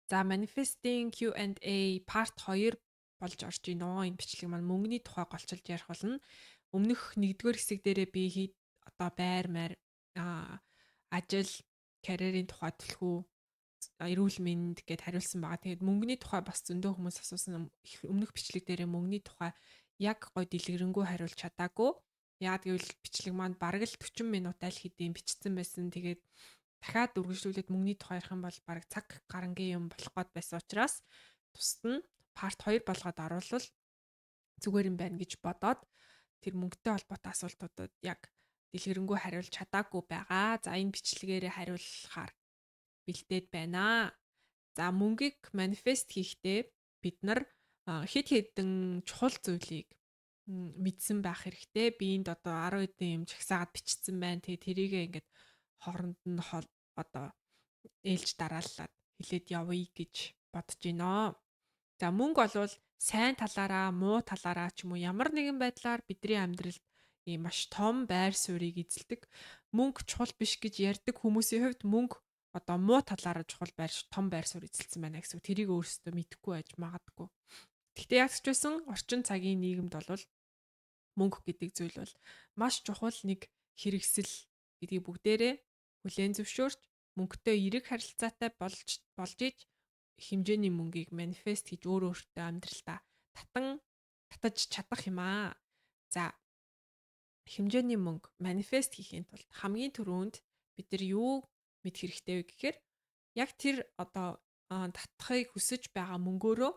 За manifesting Q&A part 2 болж орж гинөө. Энэ бичлэг маань мөнгөний тухай голчилж ярих болно. Өмнөх нэгдүгээр хэсэг дээрээ би одоо байр маяг ажил, карьерийн тухай төлхөө эрүүл мэнд гэд хариулсан байгаа. Тэгээд мөнгөний тухай бас зөндөө хүмүүс асуусан өмнөх бичлэг дээрээ мөнгөний тухай яг гой дэлгэрэнгүй хариулж чадаагүй. Яагаад гэвэл бичлэг маань бараг л 40 минут аль хэдийн бичсэн байсан. Тэгээд дахиад үргэлжлүүлээд мөнгөний тухай ярих юм бол бараг цаг гарангийн юм болох гээд байсан учраас тусад нь part 2 болгоод оруулал зүгээр юм байна гэж бодоод тэр мөнгөтэй холбоотой асуултуудад яг дэлгэрэнгүй хариулж чадаагүй байгаа. За энэ бичлэгээрээ хариулахаар бэлдээд байна. За мөнгийг манифест хийхдээ бид нар хэд хэдэн чухал зүйлийг мэдсэн байх хэрэгтэй. Би энд одоо 10 хэдэн юм жагсаагаад бичсэн байна. Тэгээ тэрийгээ ингээд хооронд нь одоо ээлж дарааллаад хилээд явъя гэж бодож байна. За мөнгө болвол сайн талаараа, муу талаараа ч юм уу ямар нэгэн байдлаар бидний амьдралд ийм маш том байр суурийг эзэлдэг. Мөнгө чухал биш гэж ярьдаг хүмүүсийн хувьд мөнгө одоо муу талаараа чухал том байр суурь эзэлсэн байна гэсэн. Тэрийг өөрсдөө мэдэхгүй байж магадгүй. Гэхдээ яг ч байсан орчин цагийн нийгэмд бол мөнгө гэдэг зүйл бол маш чухал нэг хэрэгсэл гэдгийг бүгдээрээ хүлээн зөвшөөрч мөнгөтэй эерэг харилцаатай болж иж хэмжээний мөнгийг манифест хийж өөртөө амьдралдаа татаж чадах юм аа. За хэмжээний мөнгө манифест хийхин тулд хамгийн түрүүнд бид нар юу мэдэх хэрэгтэй вэ гэхээр яг тэр одоо татахыг хүсэж байгаа мөнгөөрөө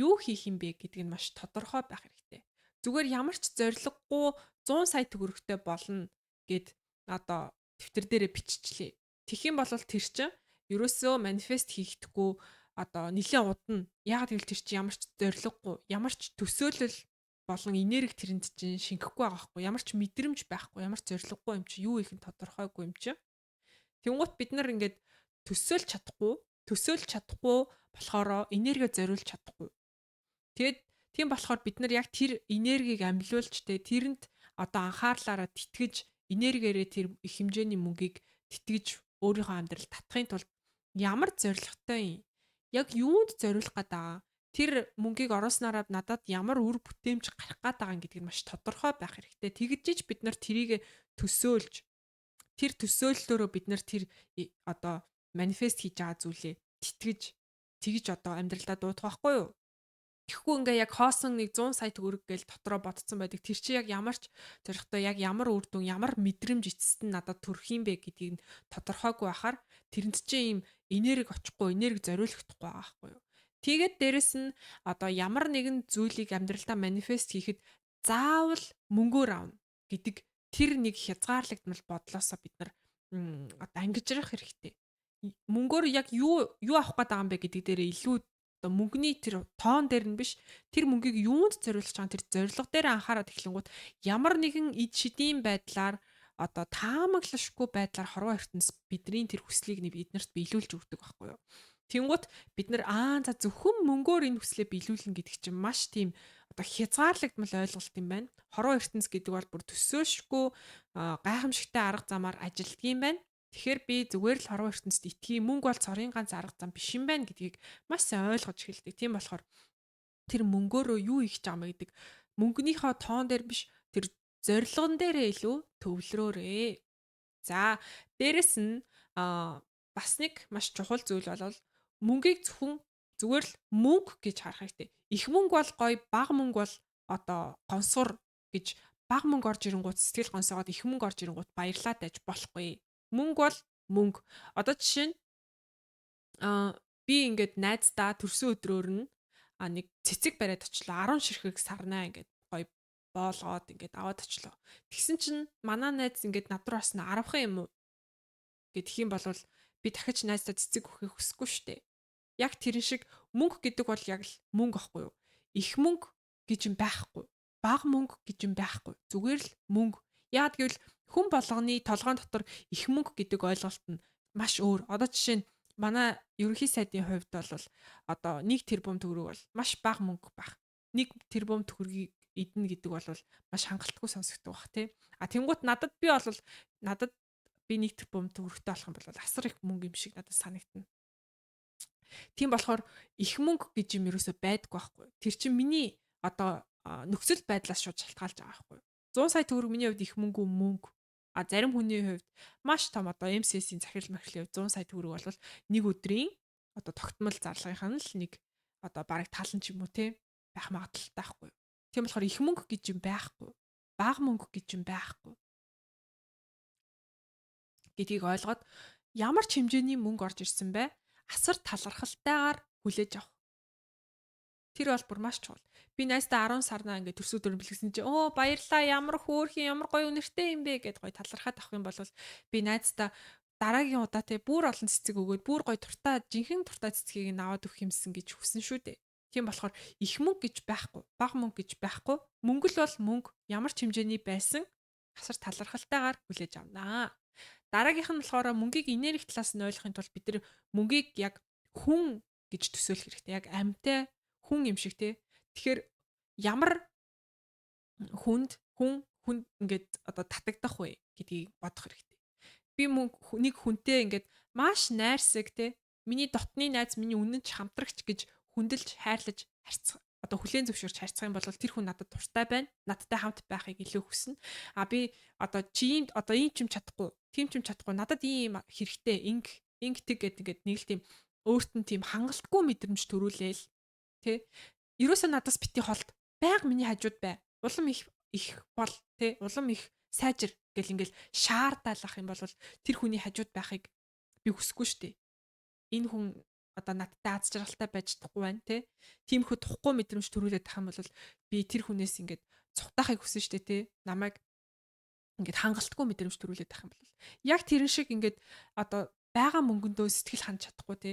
юу хийх юм бэ гэдг нь маш тодорхой байх хэрэгтэй. Зүгээр ямар ч зориггүй 100 сая төгрөгтэй болно гэд одоо дэвтэр дээрээ биччихлээ. Тэгэх юм бол тэр чинь ерөөсөө манифест хийхдэггүй одоо нэлээд удна. Яг гэвэл тэр чинь ямар ч зориггүй, ямар ч төсөөлөл болон энерги тэрэнд чинь шингэхгүй байгаа байхгүй. Ямар ч мэдрэмж байхгүй, ямар ч зориггүй юм чи юу их нь тодорхойгүй юм чи. Тэнгуут бид нар ингээд төсөөлж чадахгүй болохоор энерги зориулж чадахгүй. Тэгэд тийм болохоор бид нар яг тэр энергийг амилуулж тэрэнд одоо анхаарлаараа тэтгэж энергиэрээ тэр их хэмжээний мөнгийг тэтгэж өөрийнхөө амьдрал татахын тулд ямар зоригтой юм? Яг юунд зориулах гэдэг тэр мөнгийг оруулснараа надад ямар үр бүтээмж гарах гээд байгаа гэдгийг маш тодорхой байх хэрэгтэй. Тэгжиж бид нар тэрийг төсөөлж тэр төсөөллөөрөө бид нар тэр одоо манифест хийж байгаа зүйлээ тэгж одоо амьдралдаа дуудах байхгүй юу? Тэгэхгүй ингээ яг хоосон нэг 100 сая төгрөг гээл дотроо бодсон байдаг. Тэр чи яг ямар ч зоригтой яг ямар үр дүн, ямар мэдрэмж эцэст нь надад төрөх юм бэ гэдгийг тодорхойгүй байхаар тэрэнд чи ийм энерги очихгүй, энерги зориулагдахгүй байгаа байхгүй юу? Тэгээд дээрэс нь одоо ямар нэгэн зүйлийг амьдралдаа манифест хийхэд заавал мөнгөөр авна гэдэг тэр нэг хязгаарлагдмал бодлоосоо бид нар одоо ангижрах хэрэгтэй. Мөнгөөр яг юу авах гээд байгаа юм бэ гэдэг дээр илүү одоо мөнгөний тэр тоон дээр нь биш тэр мөнгийг юунд зориулж байгаа тэр зорилго дээр анхаарал эхлэнгүүт ямар нэгэн эд шидийн байдлаар одоо таамаглашгүй байдлаар хорвоо ертөнц бидний тэр хүслийг эднэрт биелүүлж өгдөг байхгүй юу. Тэнгүүт бид нар за зөвхөн мөнгөөр энэ хүслээ биелүүлнэ гэдэг чинь маш тийм одоо хязгаарлагдмал ойлголт юм байна. Хорвоо ертөнц гэдэг бол бүр төсөөлшгүй гайхамшигтай арга замаар ажилтдаг юм байна. Тэгэхээр би зүгээр л хорвоо ертөнцид итгэе. Мөнгө бол цорын ганц арга зам биш юм байна гэдгийг маш сайн ойлгож эхэлдэг. Тийм болохоор тэр мөнгөөрөө юу хийж байгаа мэ гэдэг мөнгөнийхөө тоон дээр биш тэр зорилгон дээрээ илүү төвлөрөөрэй. За дээрэс нь бас нэг маш чухал зүйл бол мөнгийг зүгээр л мөнгө гэж харах хэрэгтэй. Их мөнгө бол гоё, бага мөнгө бол одоо гонсгор гэж бага мөнгө орж ирэнгүүт сэтгэл гонсоогоод их мөнгө орж ирэнгүүт баярлаад байж болохгүй. Мөнгө бол мөнгө. Одоо жишээ нь би ингээд найздаа төрсөн өдрөөр нь нэг цэцэг бариад очлоо. 10 ширхэг сарнаа ингээд гоё боолгоод ингээд аваад очлоо. Тэгсэн чинь манай найз ингээд над руу бас 10хан юм уу гэх юм бол би дахиж найздаа цэцэг өгөхийг хүсэхгүй шүү дээ. Яг тэрэн шиг мөнгө гэдэг бол яг л мөнгө ахгүй юу? Их мөнгө гэж юм байхгүй. Бага мөнгө гэж юм байхгүй. Зүгээр л мөнгө. Яагад гэвэл хүн болгоны толгойн дотор их мөнгө гэдэг ойлголт нь маш өөр. Одоо жишээ нь манай ерөнхий сайдын хувьд бол одоо 1 тэрбум төгрөг бол маш бага мөнгө байх. 1 тэрбум төгрөгийг эднэ гэдэг бол маш хангалтгүй сонсогддог бах тий. Тэнгуут надад би 1 тэрбум төгрөгтэй болох юм бол асар их мөнгө юм шиг надад санагдана. Тийм болохоор их мөнгө гэж юм ерөөсөө байдаггүй байхгүй. Тэр чинь миний одоо нөхцөл байдлаас шууд шалтгаалж байгаа байхгүй. 100 сая төгрөг миний хувьд их мөнгө. А зарим хүний хувьд маш том одоо МСС-ийн захирал махирлын хувьд 100 сая төгрөг бол нэг өдрийн одоо тогтмол зарлагынхаа нь л нэг одоо бараг талан ч юм уу те байх магадaltaй байхгүй. Тийм болохоор их мөнгө гэж юм байхгүй. Бага мөнгө гэж юм байхгүй гэдгийг ойлгоод ямар ч хэмжээний мөнгө орж ирсэн бай асар талархалтайгаар хүлээж авах. Тэр бол бүр маш чухал. Би найздаа 10 сарнаа ингээд төрсө дөр бэлгэсэн чинь оо баярлаа ямар хөөрхөн ямар гоё үнэртэй юм бэ гэд гоё талархаад авах юм бол би найздаа дараагийн удаа те бүр олон цэцэг өгөөд бүр гоё туртаа жинхэнэ туртаа цэцгийг нь аваад өгөх юмсан гэж хүсэн шүү дээ. Тийм болохоор их мөнгө гэж байхгүй, бага мөнгө гэж байхгүй. Мөнгө л бол мөнгө ямар ч хэмжээний байсан асар талархалтайгаар хүлээж авнаа. Дараагийнх нь болохоор мөнгийг энерги талаас нь ойлгохын тулд бид нар мөнгийг яг хүн гэж төсөөлөх хэрэгтэй. Яг амьтай хүн юм шиг те. Тэгэхээр ямар хүн ингээд одоо татагдах вэ гэдгийг бодох хэрэгтэй. Би нэг хүнтэй ингээд маш найрсаг те. Миний дотны найз, миний үнэнч хамтрагч гэж хүндэлж, хайрлаж, харьцах одоо хүлээн зөвшөөрч харьцах юм бол тэр хүн надад туртай байна. Надтай хамт байхыг илүү хүснэ. А би одоо чи одоо ийм ч юм чадахгүй, тийм ч юм чадахгүй. Надад ийм хэрэгтэй, ингэдэг гэдэг ингээд нэг л тийм өөрт нь тийм хангалтгүй мэдрэмж төрүүлээл тэ. Ерөөсөө надаас бити холт. Байг миний хажууд бай. Улам их бол тэ. Улам их сайжир гэл ингээл шаардалах юм бол тэр хүний хажууд байхыг би хүсэхгүй шүү дээ. Энэ хүн одоо надтай аз жаргалтай байж чадахгүй байна те. Тиймэрхүү тухгүй мэдрэмж төрүүлээд тах юм бол би тэр хүнээс ингээд цухтахыг хүсэн шүү дээ те. Намайг ингээд хангалтгүй мэдрэмж төрүүлээд тах юм бол яг тэрэн шиг ингээд одоо бага мөнгөндөө сэтгэл хандж чадахгүй те.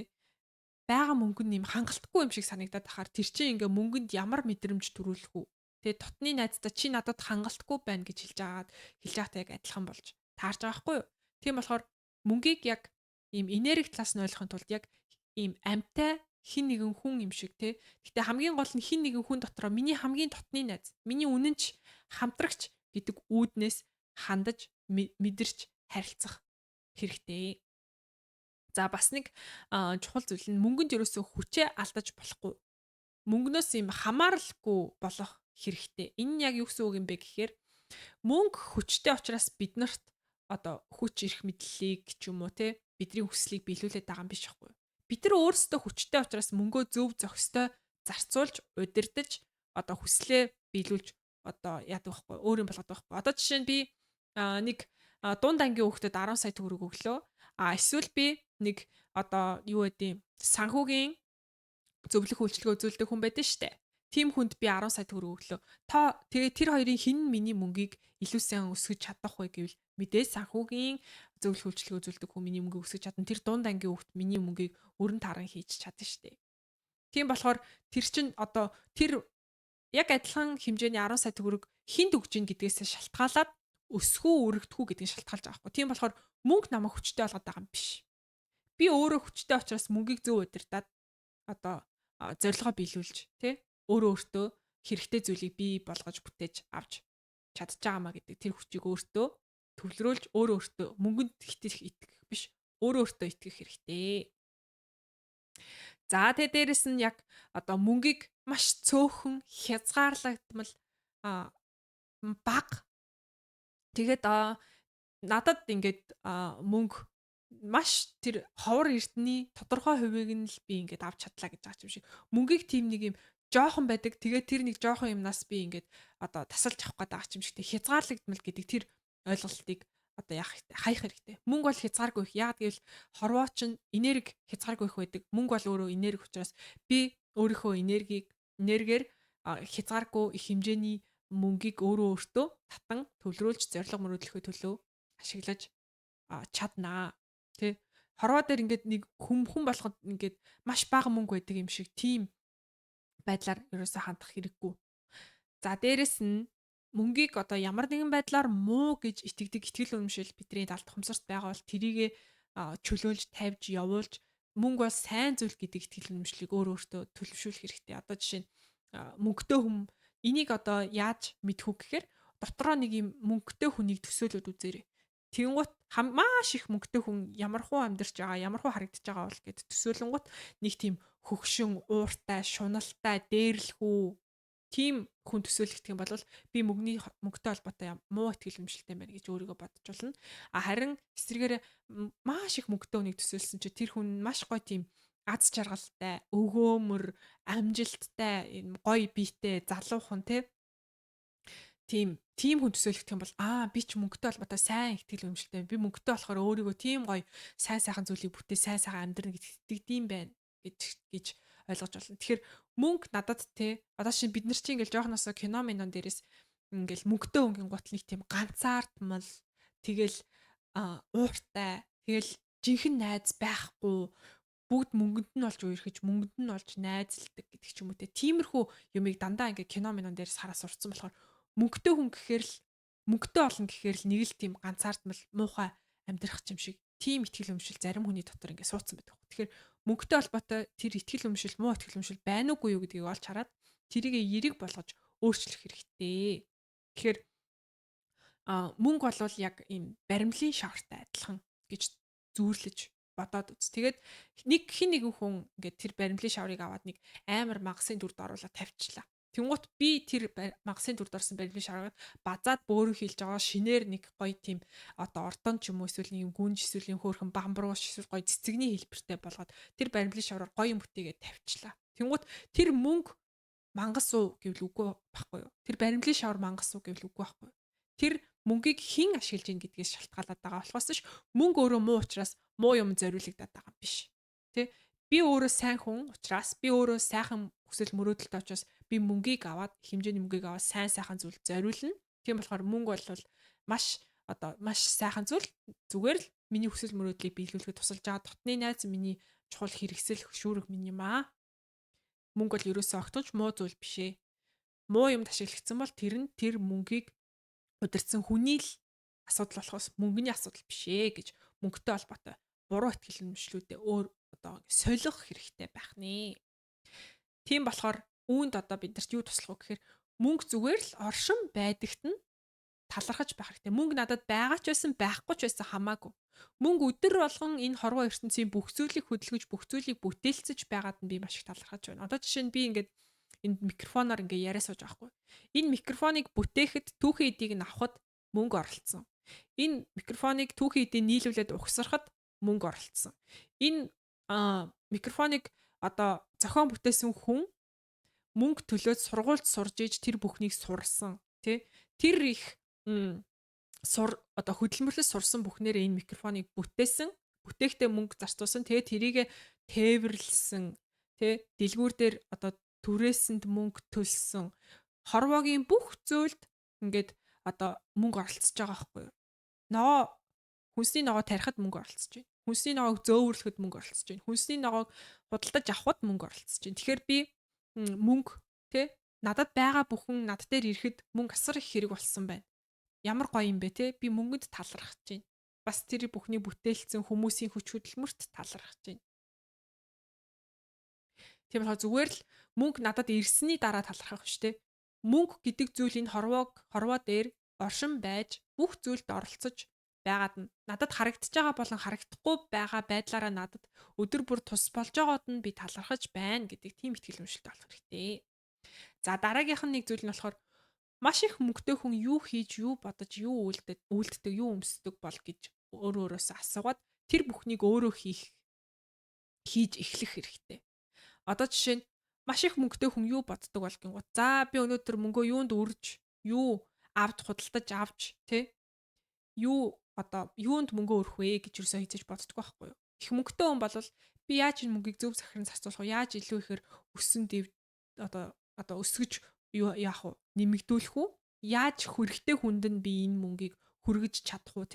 Бага мөнгө нь юм хангалтгүй юм шиг санагдаад тахаар тэр чинь ингээ мөнгөнд ямар мэдрэмж төрүүлэх үү? Тэгээ дотны найздаа чи надад хангалтгүй байна гэж хэлж байгаатай яг адилхан болж таарж байгаа байхгүй юу? Тийм болохоор мөнгийг яг ийм энерги талаас нь ойлгохын тулд яг ийм амьтай хин нэгэн хүн юм шиг те. Гэтэ хамгийн гол нь хин нэгэн хүн дотроо миний хамгийн дотны найз, миний үнэнч хамтрагч гэдэг үүднээс хандаж мэдэрч харилцах хэрэгтэй. За бас нэг чухал зүйл нь мөнгөнд ерөөсөө хүчээ алдаж болохгүй. Мөнгнөөс юм хамааралгүй болох хэрэгтэй. Энэ нь яг юу гэсэн үг юм бэ гэхээр мөнгө хүчтэй учраас биднэрт одоо хүч ирэх мэдлэлийг ч юм уу те бидний хүслийг биелүүлээд байгаа юм биш байхгүй. Бид нар өөрсдөө хүчтэй учраас мөнгөө зөв зохистой зарцуулж, удирдах одоо хүслээ биелүүлж одоо яадаг байхгүй. Өөр юм болгоод байхгүй. Одоо жишээ нь би нэг дунд ангийн хүүхдэд 10 сая төгрөг өглөө. Эсвэл би нэг одоо юу гэдэг санхүүгийн зөвлөх үйлчилгээ үзүүлдэг хүн байдаг штэ. Тим хүнд би 10 сая төгрөг өглөө. Тэгээ тэр хоёрын хин миний мөнгийг илүү сайн өсгөж чадах вэ гэвэл мэдээ санхүүгийн зөвлөх үйлчилгээ үзүүлдэг хүн миний мөнгийг өсгөж чадна. Тэр дунд ангийн хүүхд миний мөнгийг өрн таран хийж чадна штэ. Тийм болохоор тэр чин одоо тэр яг адилхан хэмжээний 10 сая төгрөг хинд өгж ийн гэдгээс шалтгаалаад өсгөө өргөдөхүү гэдгийг шалтгаалж байгаа байхгүй. Тийм болохоор мөнгө намайг хүчтэй болгоод байгаа юм биш. Би өөрөө хүчтэй учраас мөнгийг зөв удирдаад одоо зорилгоо биелүүлж тий өөртөө хэрэгтэй зүйлийг бий болгож бүтээж авч чадж байгаамаа гэдэг тэр хүчийг өөртөө төвлөрүүлж өөртөө мөнгөнд итгэх биш өөртөө итгэх хэрэгтэй. За тэгээ дээрэс нь яг одоо мөнгийг маш цөөхөн хязгаарлагдмал бага тэгээд надад ингээд мөнгө маш тэр ховор эрдний тодорхой хувийг нь л би ингээд авч чадлаа гэж байгаа юм шиг. Мөнгийг тийм нэг юм жоохон байдаг. Тэгээд тэр нэг жоохон юмнаас би ингээд одоо тасалж авах гэдэг байгаа юм шиг. Хязгаарлагдмал гэдэг тэр ойлголтыг одоо хаях хэрэгтэй. Мөнгө бол хязгааргүй их. Яг гэвэл хорвооч нь энерги хязгааргүй их байдаг. Мөнгө бол өөрөө энерги учраас би өөрийнхөө энергиэр хязгааргүй их хэмжээний мөнгийг өөртөө татан төвлөрүүлж зорилго мөрөөдлөхөө төлөө ашиглаж чаднаа. Тэ хорвоо дээр ингээд нэг хүн болоход ингээд маш бага мөнгө байдаг юм шиг тийм байдлаар ерөөсө хандах хэрэггүй. За дээрэс нь мөнгийг одоо ямар нэгэн байдлаар муу гэж итгэдэг итгэл үнэмшил бидний далд ухамсарт байгаа бол тэрийгэ чөлөөлж тавьж явуулж мөнгө бол сайн зүйл гэдэг итгэл үнэмшлийг өөртөө төлөвшүүлэх хэрэгтэй. Одоо жишээ нь мөнгөтэй хүн энийг одоо яаж мэдхүү гэхээр дотроо нэг юм мөнгөтэй хүнийг төсөөлөд үзээрэй. Тэгэнгუут маш их мөнгөтэй хүн ямар хуу амьдарч байгаа, ямар хуу харагдаж байгаа бол гэд төсөөлөнгуут нэг тийм хөгшин, ууртай, шуналтай, дээрлэхүү тийм хүн төсөөлөгдөх юм бол би мөнгөтэй холбоотой муу ихтгэл өмшөлтэй байна гэж өөрийгөө бодож болно. Харин эсвэргээр маш их мөнгөтэй хүнийг төсөөлсөн чи тэр хүн маш гоё тийм аз жаргалтай, өвгөөмөр, амжилттай, гоё биетэй, залуухан тийм хүн төсөөлөх юм бол би ч мөнгөтэй холбоотой сайн ихтгэл өмжлөлтэй. Би мөнгөтэй болохоор өөрийгөө тийм гоё сайн сайхан зүйлийг бүтээ, сайн сайхан амьдрна гэж итгэдэм байна гэж ойлгож байна. Тэгэхээр мөнгө надад одоо шинэ бид нар чинь ингээл жоохносоо кино минон дээрээс ингээл мөнгөтэй өнгийн гутлыг тийм ганцаардмал тэгэл ууртай тэгэл жинхэнэ найз байхгүй бүгд мөнгөнд нь болж үерхэж мөнгөнд нь болж найзалдаг гэдэг ч юм уу тиймэрхүү юмыг дандаа ингээ кино минон дээрээс хараа сурцсан болохоор мөнгөтэй хүн гэхээр л мөнгөтэй олон гэхээр л нэг л тийм ганцаардмал муухай амьдрах юм шиг тийм ихтгэл өмшил зарим хүний дотор ингээ суудсан байдаг. Тэгэхээр мөнгөтэй холбоотой тэр ихтгэл өмшил муу ихтгэл өмшил байна уугүй юу гэдгийг олж хараад тэрийг эерэг болгож өөрчлөх хэрэгтэй. Тэгэхээр мөнгө болвол яг ийм баримлын шавартай адилхан гэж зүүрлэж бодоод үз. Тэгээд хин нэгэн хүн ингээд тэр баримлын шаврыг аваад нэг амар магасын дүрд оруулаад тавьчихлаа. Тэнгуут би тэр магасын дүрд орсон баримлын шаврыг базаад бөөрөн хийлж байгаа шинээр нэг гоё тийм одоо ордон ч юм уу эсвэл нэг гүнж эсвэл хөөрхөн бамбрууш эсвэл гоё цэцэгний хэлбэртэй болгоод тэр баримлын шавраар гоё юм бүтээгээд тавьчихлаа. Тэнгуут тэр мөнгө мангас уу гэвэл үгүй байхгүй юу? Тэр баримлын шавар мангас уу гэвэл үгүй байхгүй юу? Тэр мөнгийг хэн ашиглаж ийн гэдгээс шалтгаалаад байгаа болохоос ш мөнгө өөрөө муу учраас муу юм зориулагдаад байгаа юм биш. Тэ? Би өөрөө сайн хүн учраас би өөрөө сайхан хүсэл мөрөөдөлтэй учраас би мөнгийг аваад хэмжээний мөнгийг аваад сайн сайхан зүйл зориулна. Тийм болохоор мөнгө бол маш сайхан зүйл зүгээр л миний хүсэл мөрөөдлийг биелүүлэхэд тусалж байгаа дотны найз миний чухал хэрэгсэл хөшүүрэг минь юм аа. Мөнгө бол ерөөсөө огтонч муу зүйл биш ээ. Муу юмд ашиглагдсан бол тэр мөнгийг удирдсан хүний л асуудал болохоос мөнгөний асуудал биш ээ гэж мөнгөтэй холбоотой буруу ихтгэл үнэмшлүүдээ өөр одоо солих хэрэгтэй байх нэ. Тийм болохоор үүнд одоо бид нарт юу туслах вэ гэхээр мөнгө зүгээр л оршин байдагт нь талархаж байх хэрэгтэй. Мөнгө надад байгаа ч байсан байхгүй ч байсан хамаагүй. Мөнгө өдөр болгон энэ хорвоо ертөнцийн бүх зүйлийг хөдөлгөж бүх зүйлийг бүтээлцэж байгаад нь би маш их талархаж байна. Одоо жишээ нь би ингээд энд микрофоноор ингээ яриа сууж байгаа хгүй. Энэ микрофоныг бүтээхэд түүхэн эдийг нь авахд мөнгө оролцсон. Энэ микрофоныг түүхэн эдийг нийлүүлээд ухсархад мөнгө оролцсон. Энэ микрофоныг одоо зохион бүтээсэн хүн мөнгө төлөөд сургуульд сурж иж тэр бүхнийг сурсан. Тэр их одоо хөдөлмөрлөж сурсан бүхнээрээ энэ микрофоныг бүтээсэн. Бүтээхдээ мөнгө зарцуулсан. Тэгээд тэрийг тээвэрлсэн. Дэлгүүр дээр одоо түрээсэнд мөнгө төлсөн. Хорвоогийн бүх зүйлд ингээд одоо мөнгө оролцож байгаа байхгүй юу? Хүнсний ногоо тарихад мөнгө оролцож байна. Хүнсний ногоог зөөвөрлөхөд мөнгө оролцож байна. Хүнсний ногоог худалдаж авахд мөнгө оролцож байна. Тэгэхээр би мөнгө надад байгаа бүхэн над дээр ирэхэд мөнгө асар их хэрэг болсон байна. Ямар гоё юм бэ би мөнгөнд талархаж байна. Бас тэр бүхний бүтээлцэн хүмүүсийн хүч хөдөлмөрт талархаж байна. Тийм болохоор зүгээр л мөнгө надад ирсний дараа талархах биш мөнгө гэдэг зүйл энэ хорвоо дээр оршин байж бүх зүйлд оролцож байгаад нь надад харагдаж байгаа болон харагдахгүй байгаа байдлаараа надад өдөр бүр тус болж байгаад нь би талархаж байна гэдэг тийм ихтгэл үнэмшилтэй болох хэрэгтэй. За дараагийнх нь нэг зүйл нь болохоор маш их мөнгөтэй хүн юу хийж, юу бодож, юу үйлддэг, юу өмсдөг бол гэж өөрөөсөө асуугаад тэр бүхнийг өөрөө хийж эхлэх хэрэгтэй. Одоо жишээ нь маш их мөнгөтэй хүн юу боддог бол гингут. За би өнөөдөр мөнгөө юунд үрж, юу авч худалдаж авч, юунд мөнгөө өрөх вэ гэж юусоо хийж боддог байхгүй юу? Их мөнгөтэй хүн бол би яаж энэ мөнгийг зөв захиран зарцуулах вэ? Яаж илүү ихээр өссөн одоо өсгөж яах вэ? Нэмэгдүүлэх үү? Яаж хүрэхтэй хүнд нь би энэ мөнгийг хүргэж чадах уу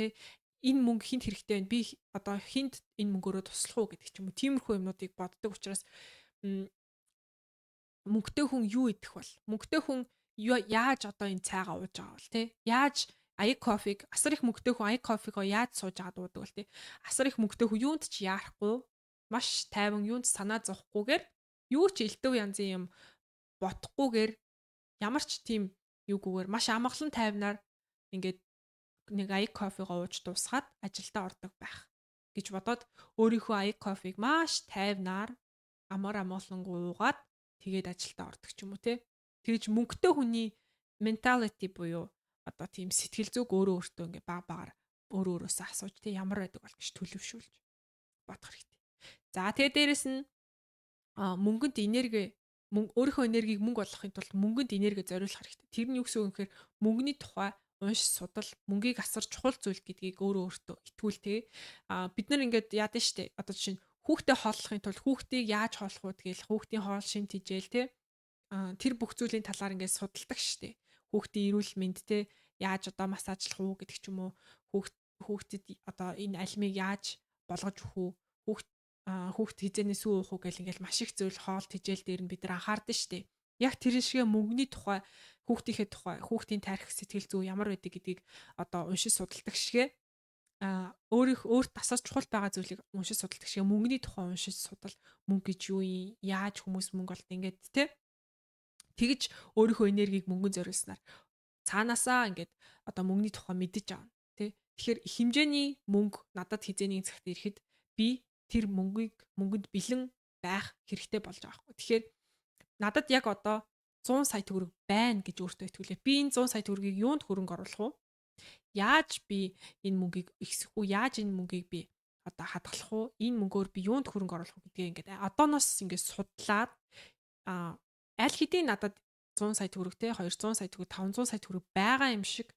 Энэ мөнгө хинт хэрэгтэй байна? Би одоо хинт энэ мөнгөөрөө туслах уу гэдэг ч юм уу. Тиймэрхүү юмнуудыг боддог учраас мөнгөтэй хүн юу идэх бол? Мөнгөтэй хүн яаж одоо энэ цайгаа ууж байгаа бол Яаж аяг кофег асар их мөнгөтэй хүн аяг кофегоо яаж сууж агаад уудаг бол Асар их мөнгөтэй хүн юунд ч яарахгүй маш тайван юунд санаа зовхгүйгээр юу ч элдв янзын юм бодохгүйгээр ямар ч тийм юугүйгээр маш амгалан тайвнаар ингээд нэг аяг кофегаа ууж дуусгаад ажилдаа ордог байх гэж бодоод өөрийнхөө аяг кофег маш тайвнаар амар амгалангүй уугаад тэгээд ажилдаа ордог ч юм уу те. Тэгэж мөнгөтэй хүний mentality буюу одоо тийм сэтгэл зүг өөрөө өөртөө ингээ баг багаар өөрөө өөрөөсөө асууж те ямар байдаг бол гэж төлөвшүүлж бодох хэрэгтэй. За тэгээд дээрэс нь мөнгөнд энерги өөрийнхөө энергийг мөнгө болгохын тулд мөнгөнд энерги зориулах хэрэгтэй. Тэр нь юу гэсэн үг гэхээр мөнгөний тухай унш судал мөнгийг асар чухал зүйл гэдгийг өөрөө өөртөө итгүүлтэй. Бид нар ингээд яадаг штэ. Одоо жишээ нь хүүхдээ хооллохын тулд хүүхдийг яаж хооллох вэ гэвэл хүүхдийн хоол шин тижэл те. Тэр бүх зүйлийн талаар ингээд судалдаг штэ. Хүүхдийн эрүүл мэнд те яаж одоо массажлах уу гэдэг ч юм уу. Хүүхдэд одоо энэ алимыг яаж болгож өгөх үү? Хүүхд хизээнээс үү уух уу гэл ингээл маш их зүйл хоол тижэл дээр нь бид нар анхаардаг штэ. Яг тэр шиг мөнгөний тухай хүүхдийнхээ тухай хүүхдийн тарих сэтгэл зүй ямар байдаг гэдгийг одоо уншиж судалдаг шигэ өөрт тасаж чухал байгаа зүйлийг уншиж судалдаг шиг мөнгөний тухай уншиж судал мөнгө гэж юу юм яаж хүмүүс мөнгө олд ингээд те тэгж өөрийнхөө энергийг мөнгөнд зориулснаар цаанаасаа ингээд одоо мөнгөний тухай мэдэж авна те тэгэхээр их хэмжээний мөнгө надад хизээний цагт ирэхэд би тэр мөнгөнд бэлэн байх хэрэгтэй болж байгаа байхгүй тэгэхээр надад яг одоо 100 сая төгрөг байна гэж өөртөө итгүүлээ би энэ 100 сая төгрөгийг юунд хөрөнгө оруулах вэ яаж би энэ мөнгийг ихсэх үү? Яаж энэ мөнгийг би одоо хадгалах уу? Энэ мөнгөөр би юунд хөрөнгө оруулах вэ гэдгийг ингээд одооноос ингээд судлаад аль хэдийн надад 100 сая төгрөг те 200 сая төгрөг 500 сая төгрөг байгаа юм шиг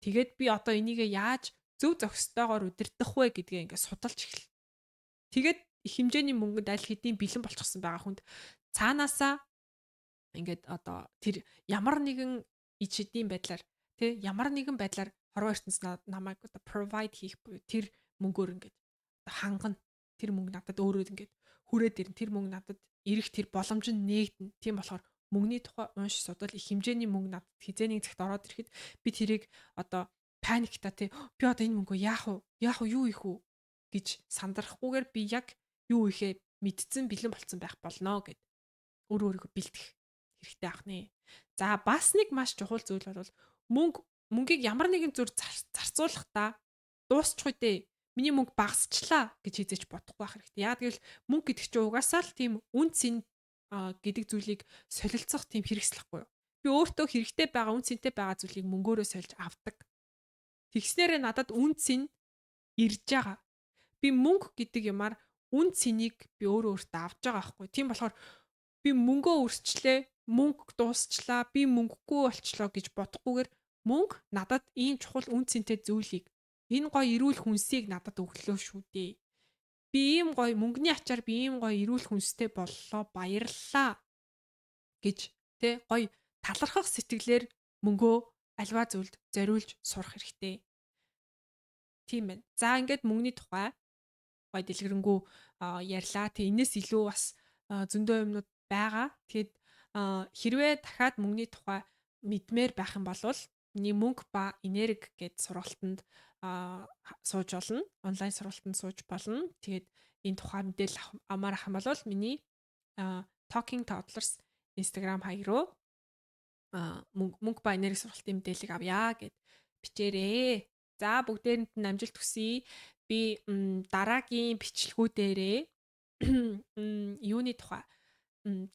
тэгээд би одоо энийгээ яаж зөв зохистойгоор удирдах вэ гэдгээ ингээд судалж эхэл. Тэгээд их хэмжээний мөнгөнд аль хэдийн бэлэн болчихсон байгаа хүнд цаанаасаа ингээд одоо тэр ямар нэгэн иж шидийн байдлаар тэ ямар нэгэн байдлаар хорвоо ертөнцийн намайг одоо provide хийх буюу тэр мөнгөөр ингээд одоо хангана тэр мөнгө надад өөрөө ингээд хүрээд ирнэ тэр мөнгө надад ирэх тэр боломж нь нээгдэнэ тийм болохоор мөнгөний тухай унш судал их хэмжээний мөнгө надад хизээний цагт ороод ирэхэд би тэрийг одоо паникта тий би одоо энэ мөнгөө яах вэ юу их үү гэж сандрахгүйгээр би яг юу ихээ мэдсэн бэлэн болцсон байх болно гэд өөрийгөө бэлдэх хэрэгтэй ахнаа. За бас нэг маш чухал зүйл бол мөнгийг ямар нэгэн зүр зарцуулахдаа дуусчих үедээ миний мөнгө багасчлаа гэж хизээч бодохгүй байх хэрэгтэй. Яг гэвэл мөнгө гэдэг чинь угаасаа л тийм үн цэн гэдэг зүйлийг солилцох тийм хэрэгслэхгүй юу. Би өөртөө хэрэгтэй байгаа үн цэнтэй байгаа зүйлийг мөнгөөрөө сольж авдаг. Тэгснээрээ надад үн цэн ирж байгаа. Би мөнгө гэдэг юмар үн цэнийг би өөртөө авч байгаа байхгүй. Тийм болохоор би мөнгөө өрсчлээ, мөнгө дуусчлаа, би мөнгөгүй болчлоо гэж бодохгүйгээр мөнгө надад ийм чухал үн цэнтэй зүйлийг энэ гоё эрүүл хүнсийг надад өглөө шүү дээ. Би ийм гоё мөнгөний ачаар би ийм гоё эрүүл хүнстэй боллоо баярлалаа гэж тэ гоё талархах сэтгэлээр мөнгөө альва зүйлд зориулж сурах хэрэгтэй. Тийм байна. За ингээд мөнгөний тухай гоё дэлгэрэнгүй ярьлаа. Тэ энэс илүү бас зөндөө юмнууд байгаа. Тэгэхээр хэрвээ дахиад мөнгөний тухай мэдмээр байх юм бол миний мөнгө ба энерги гэд сургалтанд сууж болно. Онлайн сургалтанд сууж болно. Тэгээд энэ тухай мэдээлэл авмаар ах юм бол миний Talking Toddlers Instagram хаяг руу мөнгө ба энерги сургалтын мэдээллийг авъя гэд бичээрэй. За бүгдээрэнд нь амжилт хүсье. Би дараагийн бичлэгүүдээрээ юуны тухай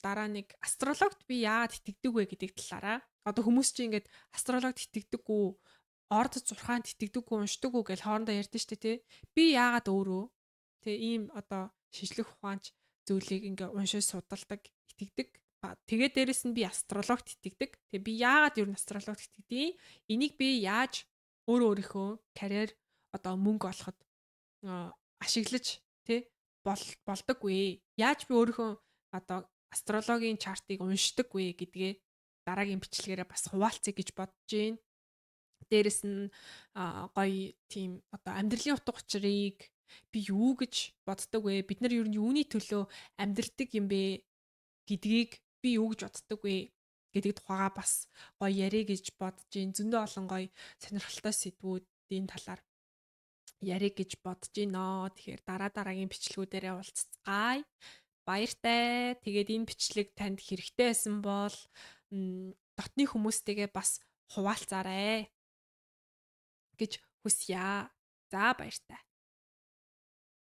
дараа нэг астрологт би яагаад итгэдэг вэ гэдэг талаараа одоо хүмүүс чинь ингээд астрологт итгэдэггүй орд зурхаанд итгэдэггүй уншдаггүй гэж хоорондоо ярьдэн штэ тий. Би яагаад өөрөө тий ийм одоо шинжлэх ухаанч зүйлийг ингээ уншиж судалдаг итгэдэг. Тэгээд дээрэс нь би астрологт итгэдэг. Тэгээ би яагаад ер нь астрологт итгэдэг? Энийг би яаж өөрийнхөө карьер одоо мөнгө олоход ашиглаж тий болдог вэ? Яаж би өөрийнхөө одоо астрологийн чартыг уншдаг вэ гэдгээ дараагийн бичлэгээрээ бас хуваалцъя гэж бодож байна. Дээрэс нь гоё тийм одоо амьдралын утга учирыг би юу гэж боддог вэ? Бид нар ер нь юуны төлөө амьдрдаг юм бэ гэдгийг би юу гэж боддог вэ гэдэг тухайга бас гоё ярих гэж бодож байна. Зөндөө олон гоё сонирхолтой сэдвүүдийн талаар ярих гэж бодож байна. Тэгэхээр дараагийн бичлэгүүдээрээ уулзцгаая. Баяртай. Тэгээд энэ бичлэг танд хэрэгтэй байсан бол дотны хүмүүстэйгээ бас хуваалцаарай гэж хүсье. За баяртай.